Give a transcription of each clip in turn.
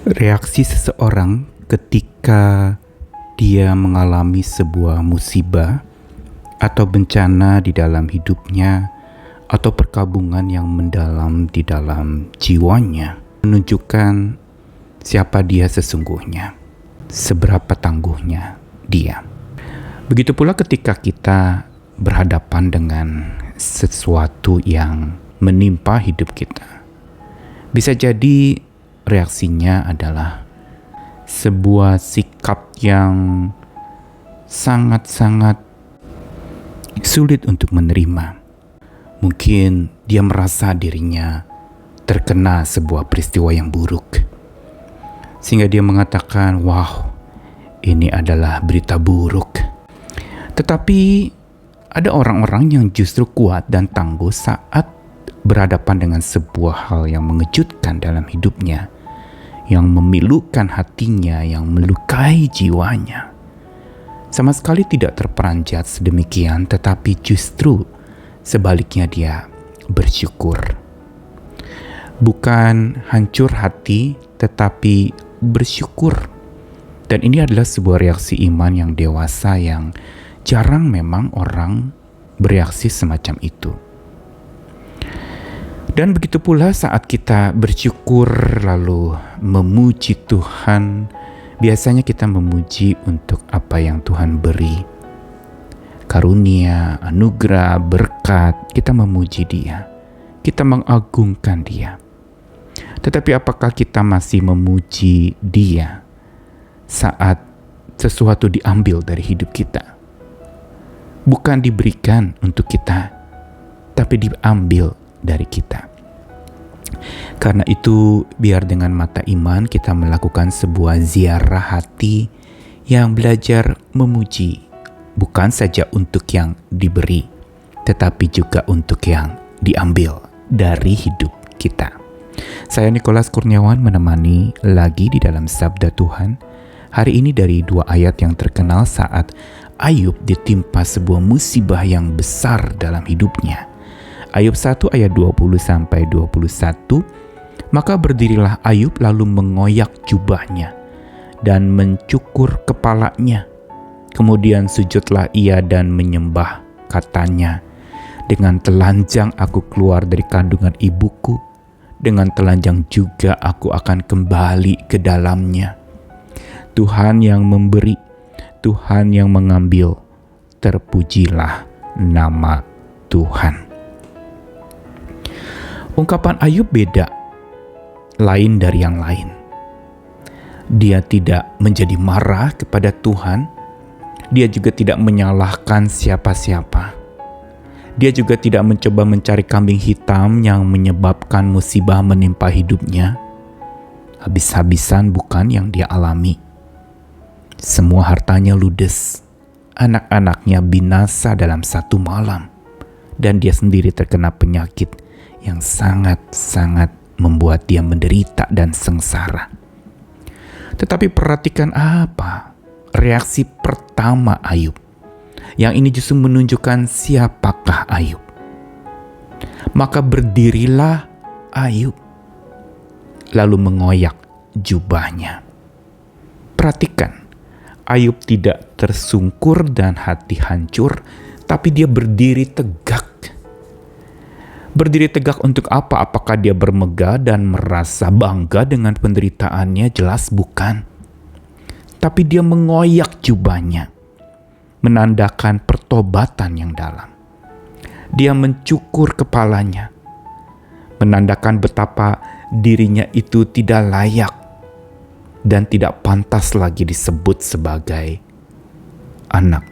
Reaksi seseorang ketika dia mengalami sebuah musibah atau bencana di dalam hidupnya atau perkabungan yang mendalam di dalam jiwanya menunjukkan siapa dia sesungguhnya, seberapa tangguhnya dia. Begitu pula ketika kita berhadapan dengan sesuatu yang menimpa hidup kita. Bisa jadi reaksinya adalah sebuah sikap yang sangat-sangat sulit untuk menerima. Mungkin dia merasa dirinya terkena sebuah peristiwa yang buruk, sehingga dia mengatakan, "Wow, ini adalah berita buruk." Tetapi ada orang-orang yang justru kuat dan tangguh saat berhadapan dengan sebuah hal yang mengejutkan dalam hidupnya, yang memilukan hatinya, yang melukai jiwanya. Sama sekali tidak terperanjat sedemikian, tetapi justru sebaliknya dia bersyukur. Bukan hancur hati, tetapi bersyukur. Dan ini adalah sebuah reaksi iman yang dewasa yang jarang memang orang bereaksi semacam itu. Dan begitu pula saat kita bersyukur lalu memuji Tuhan, biasanya kita memuji untuk apa yang Tuhan beri. Karunia, anugerah, berkat, kita memuji Dia. Kita mengagungkan Dia. Tetapi apakah kita masih memuji Dia saat sesuatu diambil dari hidup kita? Bukan diberikan untuk kita, tapi diambil dari kita. Karena itu, biar dengan mata iman kita melakukan sebuah ziarah hati yang belajar memuji, bukan saja untuk yang diberi, tetapi juga untuk yang diambil dari hidup kita. Saya Nikolas Kurniawan menemani lagi di dalam Sabda Tuhan. Hari ini dari dua ayat yang terkenal saat Ayub ditimpa sebuah musibah yang besar dalam hidupnya. Ayub 1 ayat 20-21, maka berdirilah Ayub lalu mengoyak jubahnya dan mencukur kepalanya. Kemudian sujudlah ia dan menyembah, katanya, "Dengan telanjang aku keluar dari kandungan ibuku, dengan telanjang juga aku akan kembali ke dalamnya. Tuhan yang memberi, Tuhan yang mengambil, terpujilah nama Tuhan." Ungkapan Ayub beda, lain dari yang lain. Dia tidak menjadi marah kepada Tuhan. Dia juga tidak menyalahkan siapa-siapa. Dia juga tidak mencoba mencari kambing hitam yang menyebabkan musibah menimpa hidupnya. Habis-habisan bukan yang dia alami. Semua hartanya ludes. Anak-anaknya binasa dalam satu malam. Dan dia sendiri terkena penyakit yang sangat-sangat membuat dia menderita dan sengsara. Tetapi perhatikan apa reaksi pertama Ayub. Yang ini justru menunjukkan siapakah Ayub. Maka berdirilah Ayub, lalu mengoyak jubahnya. Perhatikan, Ayub tidak tersungkur dan hati hancur, tapi dia berdiri tegak. Berdiri tegak untuk apa? Apakah dia bermegah dan merasa bangga dengan penderitaannya? Jelas bukan. Tapi dia mengoyak jubahnya, menandakan pertobatan yang dalam. Dia mencukur kepalanya, menandakan betapa dirinya itu tidak layak dan tidak pantas lagi disebut sebagai anak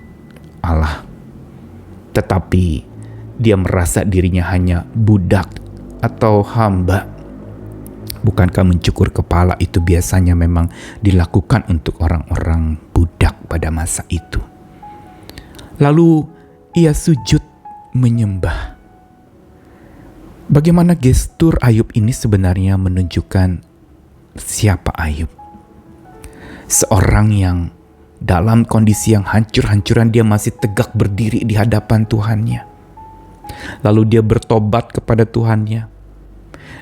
Allah. Tetapi dia merasa dirinya hanya budak atau hamba. Bukankah mencukur kepala itu biasanya memang dilakukan untuk orang-orang budak pada masa itu? Lalu ia sujud menyembah. Bagaimana gestur Ayub ini sebenarnya menunjukkan siapa Ayub? Seorang yang dalam kondisi yang hancur-hancuran dia masih tegak berdiri di hadapan Tuhannya. Lalu dia bertobat kepada Tuhannya.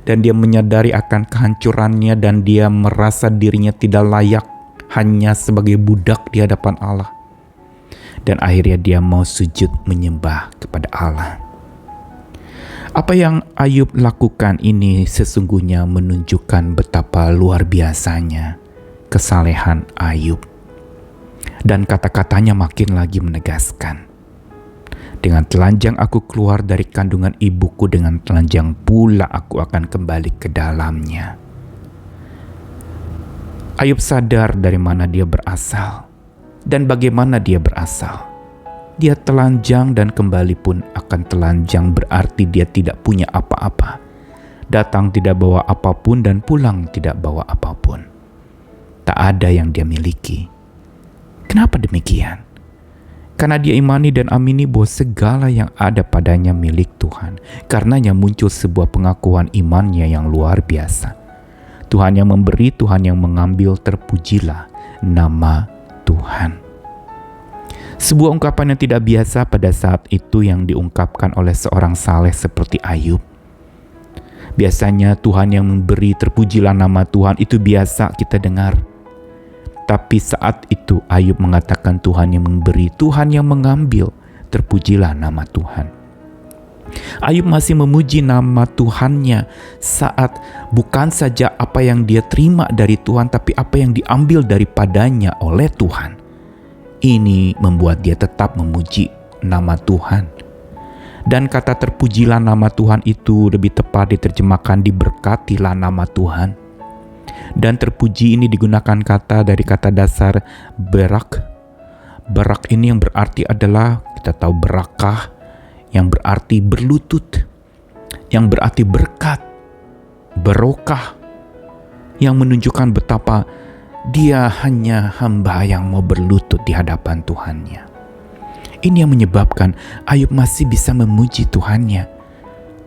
dan dia menyadari akan kehancurannya dan dia merasa dirinya tidak layak hanya sebagai budak di hadapan Allah. Dan akhirnya dia mau sujud menyembah kepada Allah. Apa yang Ayub lakukan ini sesungguhnya menunjukkan betapa luar biasanya kesalehan Ayub. Dan kata-katanya makin lagi menegaskan. Dengan telanjang aku keluar dari kandungan ibuku, dengan telanjang pula aku akan kembali ke dalamnya. Ayub sadar dari mana dia berasal dan bagaimana dia berasal. Dia telanjang dan kembali pun akan telanjang, berarti dia tidak punya apa-apa. Datang tidak bawa apapun dan pulang tidak bawa apapun. Tak ada yang dia miliki. Kenapa demikian? Karena dia imani dan amini bahwa segala yang ada padanya milik Tuhan. Karenanya muncul sebuah pengakuan imannya yang luar biasa. Tuhan yang memberi, Tuhan yang mengambil, terpujilah nama Tuhan. Sebuah ungkapan yang tidak biasa pada saat itu yang diungkapkan oleh seorang saleh seperti Ayub. Biasanya Tuhan yang memberi, terpujilah nama Tuhan, itu biasa kita dengar. Tapi saat itu Ayub mengatakan Tuhan yang memberi, Tuhan yang mengambil, terpujilah nama Tuhan. Ayub masih memuji nama Tuhannya saat bukan saja apa yang dia terima dari Tuhan, tapi apa yang diambil daripadanya oleh Tuhan. Ini membuat dia tetap memuji nama Tuhan. Dan kata terpujilah nama Tuhan itu lebih tepat diterjemahkan diberkatilah nama Tuhan. Dan terpuji ini digunakan kata dari kata dasar berak. Berak ini yang berarti adalah, kita tahu berakah, yang berarti berlutut, yang berarti berkat, berokah, yang menunjukkan betapa dia hanya hamba yang mau berlutut di hadapan Tuhannya. Ini yang menyebabkan Ayub masih bisa memuji Tuhannya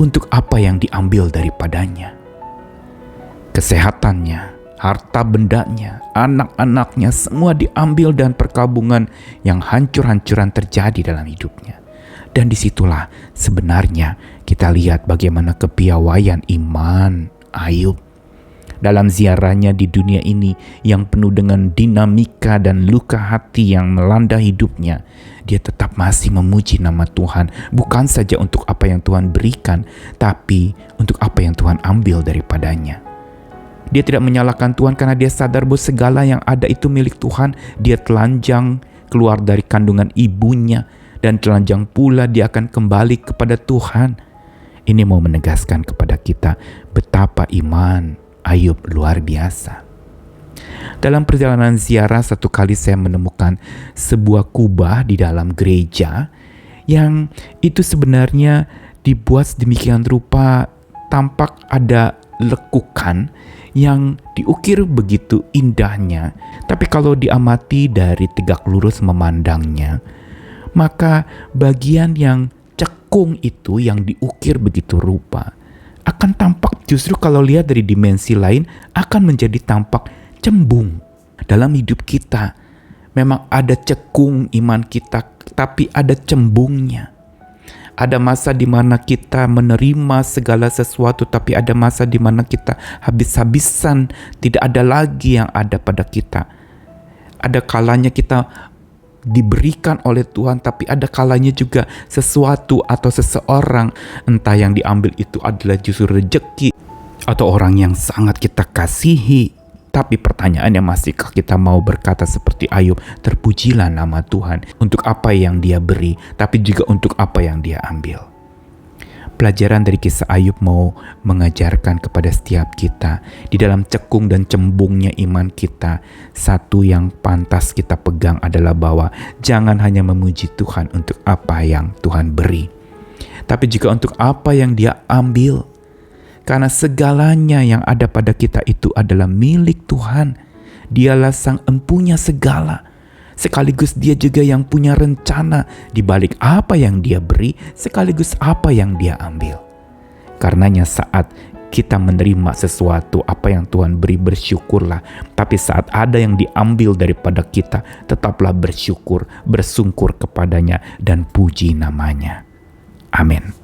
untuk apa yang diambil daripadanya. Kesehatannya, harta bendanya, anak-anaknya semua diambil dan perkabungan yang hancur-hancuran terjadi dalam hidupnya. Dan disitulah sebenarnya kita lihat bagaimana kepiawaian iman Ayub. Dalam ziarahnya di dunia ini yang penuh dengan dinamika dan luka hati yang melanda hidupnya, dia tetap masih memuji nama Tuhan, bukan saja untuk apa yang Tuhan berikan, tapi untuk apa yang Tuhan ambil daripadanya. Dia tidak menyalahkan Tuhan karena dia sadar bahwa segala yang ada itu milik Tuhan. Dia telanjang keluar dari kandungan ibunya, dan telanjang pula dia akan kembali kepada Tuhan. Ini mau menegaskan kepada kita betapa iman Ayub luar biasa. Dalam perjalanan ziarah, satu kali saya menemukan sebuah kubah di dalam gereja yang itu sebenarnya dibuat sedemikian rupa, tampak ada lekukan yang diukir begitu indahnya. Tapi kalau diamati dari tegak lurus memandangnya, maka bagian yang cekung itu yang diukir begitu rupa akan tampak, justru kalau lihat dari dimensi lain, akan menjadi tampak cembung. Dalam hidup kita memang ada cekung iman kita, tapi ada cembungnya. Ada masa di mana kita menerima segala sesuatu, tapi ada masa di mana kita habis-habisan, tidak ada lagi yang ada pada kita. Ada kalanya kita diberikan oleh Tuhan, tapi ada kalanya juga sesuatu atau seseorang, entah yang diambil itu adalah justru rejeki atau orang yang sangat kita kasihi. Tapi pertanyaannya, masihkah kita mau berkata seperti Ayub, terpujilah nama Tuhan untuk apa yang dia beri, tapi juga untuk apa yang dia ambil. Pelajaran dari kisah Ayub mau mengajarkan kepada setiap kita, di dalam cekung dan cembungnya iman kita, satu yang pantas kita pegang adalah bahwa jangan hanya memuji Tuhan untuk apa yang Tuhan beri, tapi juga untuk apa yang dia ambil. Karena segalanya yang ada pada kita itu adalah milik Tuhan. Dialah sang empunya segala. Sekaligus dia juga yang punya rencana di balik apa yang dia beri, sekaligus apa yang dia ambil. Karenanya saat kita menerima sesuatu, apa yang Tuhan beri, bersyukurlah. Tapi saat ada yang diambil daripada kita, tetaplah bersyukur, bersungkur kepadanya, dan puji namanya. Amin.